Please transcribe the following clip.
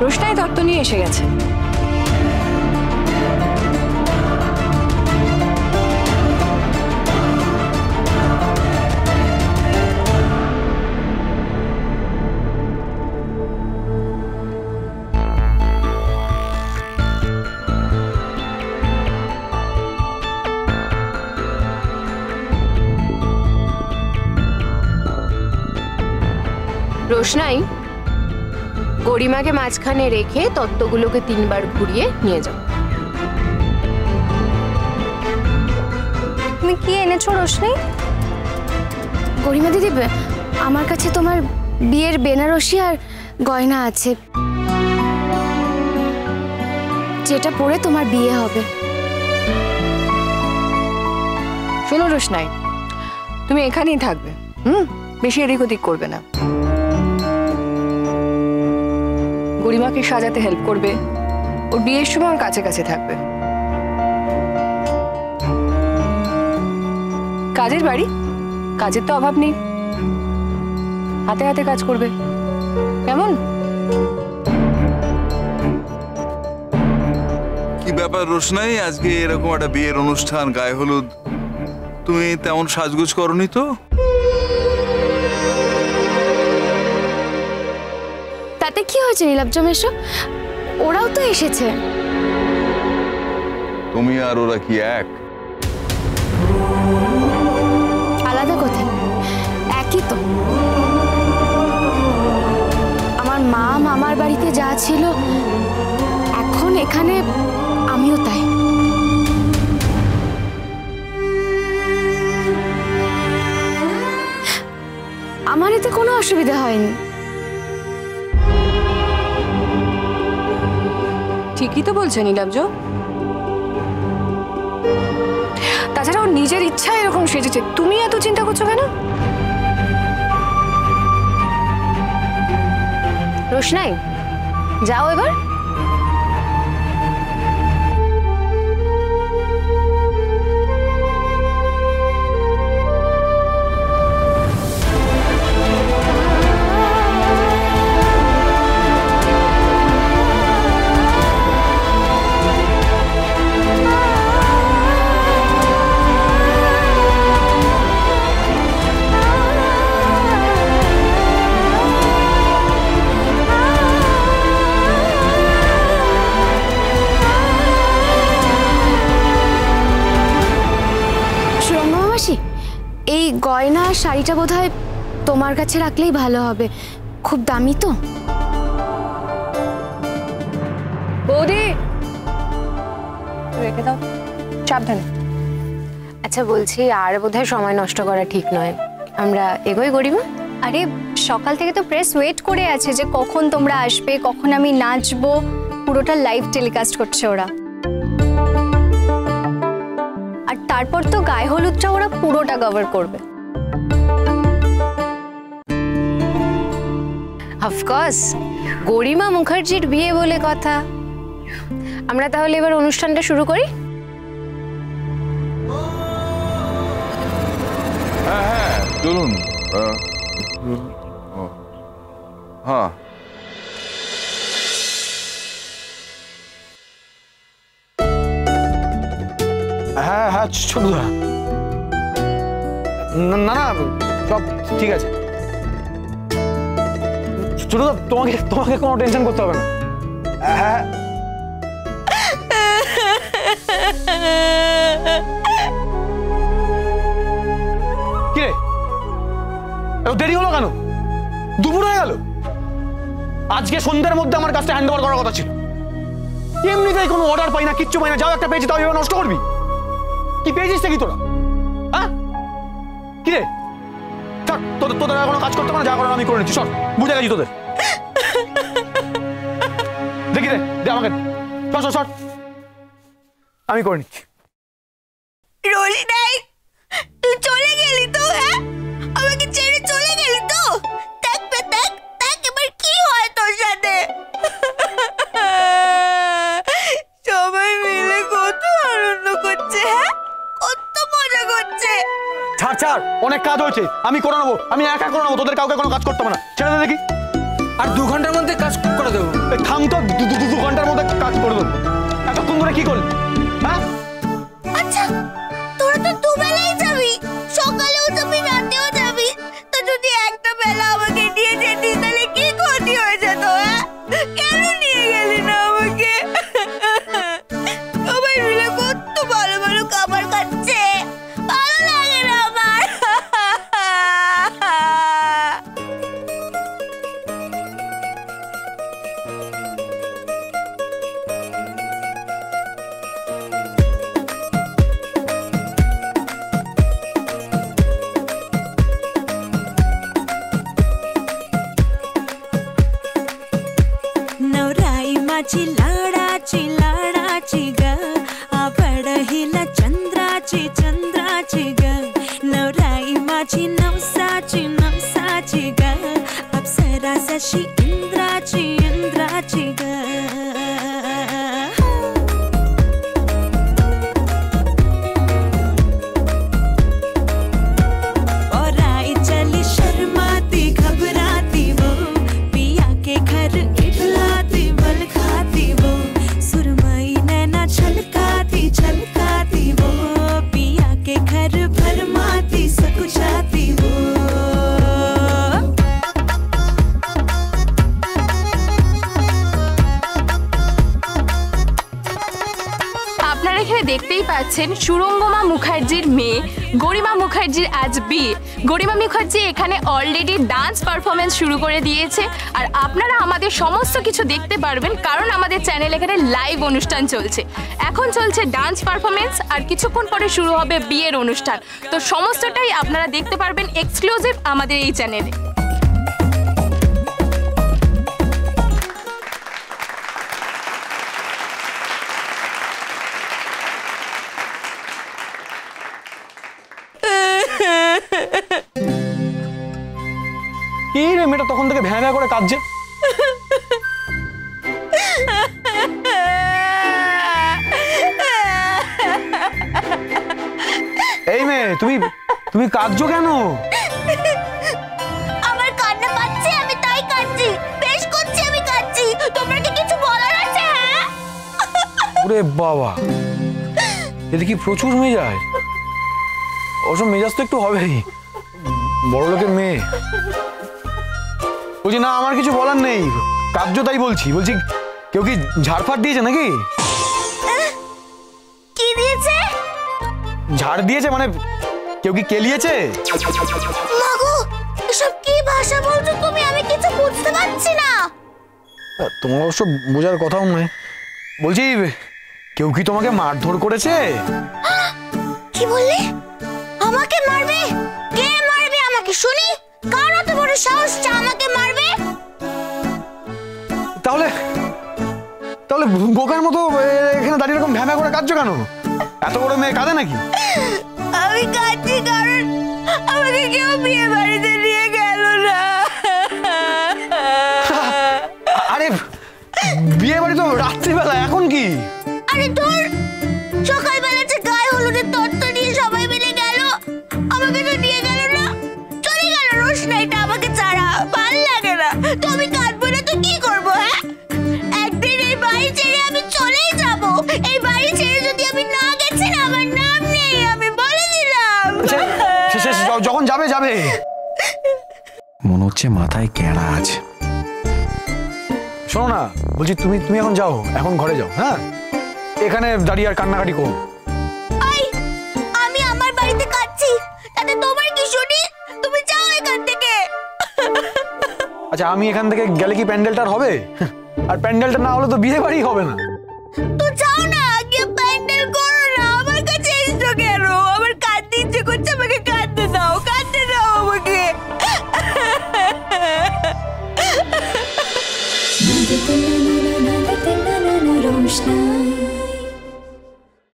রোশনাই তত্ত্ব নিয়ে এসে গেছে। রোশনাই, গরিমাকে মাঝখানে রেখে তত্ত্বগুলোকে 3 বার ঘুরিয়ে নিয়ে যাও। তুমি কি এনেছো রোশনাই? গরিমা দিদি, আমার কাছে তোমার বিয়ের বেনারসি আর গয়না আছে, যেটা পরে তোমার বিয়ে হবে। শোনো রোশনাই, তুমি এখানেই থাকবে, বেশি এদিক ওদিক করবে না। গরিমাকে সাজাতে হেল্প করবে, ওর বিয়ের সময় ওর কাছে কাছে থাকবে। কাজের বাড়ি, কাজের তো অভাব নেই, হাতে হাতে কাজ করবে, কেমন? কি ব্যাপার রোশনাই, আজকে এরকম একটা বিয়ের অনুষ্ঠান, গায়ে হলুদ, তুমি তেমন সাজগোজ করনি তো? তাতে কি হয়েছে নীলাব্জ মেশো, ওরাও তো এসেছে। তুমি আর ওরা কি এক? আলাদা কোথায়, একই তো। আমার মা মামার বাড়িতে যা ছিল, এখন এখানে আমিও তাই। আমার এতে কোনো অসুবিধা হয়নি। ঠিকই তো বলছে নীলাব্জ। তাছাড়া ওর নিজের ইচ্ছা এরকম সেজেছে, তুমি এত চিন্তা করছো কেন? রোশনাই, যাও এবার। এই গয়না আর শাড়িটা বোধহয় তোমার কাছে রাখলেই ভালো হবে, খুব দামি তো। বৌদি, রেখে দাও, সাবধানে। আচ্ছা বলছি, আর বোধহয় সময় নষ্ট করা ঠিক নয়, আমরা এগোই গরিমা। আরে সকাল থেকে তো প্রেস ওয়েট করে আছে যে কখন তোমরা আসবে, কখন আমি নাচবো, পুরোটা লাইভ টেলিকাস্ট করছে ওরা। আর তারপর তো গায়ে হলুদটা ওরা পুরোটা কভার করবে। অফকোর্স, গরিমা মুখার্জির বিয়ে বলে কথা। আমরা তাহলে এবার অনুষ্ঠানটা শুরু করি। হ্যাঁ হ্যাঁ চলুন। হ্যাঁ হ্যাঁ হ্যাঁ ছোটদা, না না সব ঠিক আছে ছোটদা, তোমাকে তোমাকে কোনো টেনশন করতে হবে না। হ্যাঁ কি রে, এত দেরি হলো কেন? দুপুর হয়ে গেল। আজকে সন্ধ্যার মধ্যে আমার কাজটা হ্যান্ড ওভার করার কথা ছিল। এমনিতেই কোনো অর্ডার পাই না, কিচ্ছু পাই না, যাও একটা পেয়েছি তাও এভাবে নষ্ট করবি? কি পেয়েছিস নাকি তোরা? হ্যাঁ কি রে, তোদের তোদের কোনো কাজ করতে পারে, যা করার আমি করে নিচ্ছি, সর, বুঝে গেছি তোদের। দেখি রে, দে আমাকে, সর সর সর, আমি করে নিচ্ছি। রোশনাই, তুই চলে গেলি তো? হ্যাঁ, আমাকে ছেড়ে চলে গেলি তো? দেখ দেখ দেখ এবার কি হয় তোর সাথে। সবাই মিলে কত আনন্দ করছে, হ্যাঁ কত মজা করছে। ছাড় ছাড়, অনেক কাজ হয়েছে, আমি করে নেবো, আমি একা করে নেবো, তোদের কাউকে কোনো কাজ করতে হবে না, ছেড়ে দে দেখি। আর 2 ঘন্টার মধ্যে কাজ করে দেবো। এই থাম তো, 2 ঘন্টার মধ্যে কাজ করে দেবো। এতক্ষণ ধরে কি করলি? হ্যাঁ আচ্ছা তোরা তো দুবেলাই যাবি, সকালেও যাবি রাতেও যাবি, তো যদি একটা বেলা আমাকে নিয়ে যেতিস তাহলে কি ক্ষতি হয়ে যেত? কেন নিয়ে গেলি না আমাকে? সবাই মিলে কত ভালো ভালো খাবার খাচ্ছে, ভালো লাগে না আমার। नवराई माझी लाडाची लाडाची ग, आवड हिला चंद्राची चंद्राची ग, नवराई माझी नवसाची नवसाची ग, अप्सरा जशी इंद्राची इंद्राची ग. और आई चली शर्माती घबराती वो, पिया के घर इठलाती बल खाती वो, सुरमई नैना छलकाती छलकाती वो, पिया के घर भरमाती सकुचाती वो. আপনারা এখানে দেখতেই পাচ্ছেন সুরঙ্গমা মুখার্জির মেয়ে গরিমা মুখার্জির আজ বিয়ে। গরিমা মুখার্জি এখানে অলরেডি ডান্স পারফরমেন্স শুরু করে দিয়েছে, আর আপনারা আমাদের সমস্ত কিছু দেখতে পারবেন কারণ আমাদের চ্যানেল এখানে লাইভ অনুষ্ঠান চলছে। এখন চলছে ডান্স পারফরমেন্স, আর কিছুক্ষণ পরে শুরু হবে বিয়ের অনুষ্ঠান। তো সমস্তটাই আপনারা দেখতে পারবেন এক্সক্লুসিভ আমাদের এই চ্যানেলে। কি রে, মেয়েটা তখন থেকে ভ্যাঁ ভ্যাঁ করে কাঁদছে। এই মেয়ে, তুমি কাঁদছো কেন? আমার কান্না পাচ্ছে, আমি তাই কাঁদছি। বেশ করছি, আমি কাঁদছি। তোমরা কি কিছু বলার আছে? হ্যাঁ ওরে বাবা, এটা কি প্রচুর মেজাজ? ওসব মেজাজ তো একটু হবেই, বড় লোকের মেয়ে। বলছি না, আমার কিছু বলার নেই, কার্য তাই বলছি। কেউ কি ঝাড়ফাড় দিয়েছে নাকি? কি দিয়েছে? ঝাড় দিয়েছে মানে কেউ কি কেলিয়েছে? মাগো, এসব কি ভাষা বলছো তুমি? আমি কিছু বুঝতে পারছি না। তোমার অবশ্য বোঝার কথাও নয়। বলছি, কেউ কি তোমাকে মারধর করেছে? কি বললে? আমাকে মারবে? কে মারবে আমাকে শুনি? কার এত বড় সাহস আমাকে মারবে? তাহলে বোকার মতো এখানে দাঁড়িয়ে এরকম ভ্যাঁ ভ্যাঁ করে কাঁদছো কেন? এত বড় মেয়ে কাঁদে নাকি? আমি কাঁদছি কারণ আমাকে কেউ বিয়ে বাড়িতে নিয়ে গেল না। আরে বিয়ে বাড়ি তো রাত্রিবেলা, এখন কি? আরে ধুর, সকালবেলা যে গায়ে হলুদের তত্ত্ব নিয়ে সবাই মিলে গেল, আমাকে তো নিয়ে গেল না, চলে গেল রোশনাইটা আমাকে ছাড়া। ভাল লাগে না তো আমি কাঁদবো না তো কি করবো? হ্যাঁ, একদিন এই বাড়ি ছেড়ে আমি চলেই যাব। এই বাড়ি ছেড়ে যদি আমি না গেছি না, আমার নাম নেই, আমি বলে দিলাম। যখন যাবে যাবে। মনে হচ্ছে মাথায় ক্যাড়া আছে। শোনো না, বলছি তুমি এখন যাও, এখন ঘরে যাও। হ্যাঁ, এখানে দাঁড়িয়ে আর কান্নাকাটি করো। আমি আমার বাড়িতে কাঁদছি, তাতে তোমার কি শুনি? তুমি যাও এখান থেকে। আচ্ছা, আমি এখান থেকে গেলে কি প্যান্ডেলটা হবে? আর প্যান্ডেলটা না হলে তো বিয়ে বাড়ি হবে না। তো যাও না, গিয়ে প্যান্ডেল করো না। আমার কাছে এসছো কেন? আমার কাঁদতে ইচ্ছে করছে, আমাকে কাঁদতে দাও আমাকে। रोशनाई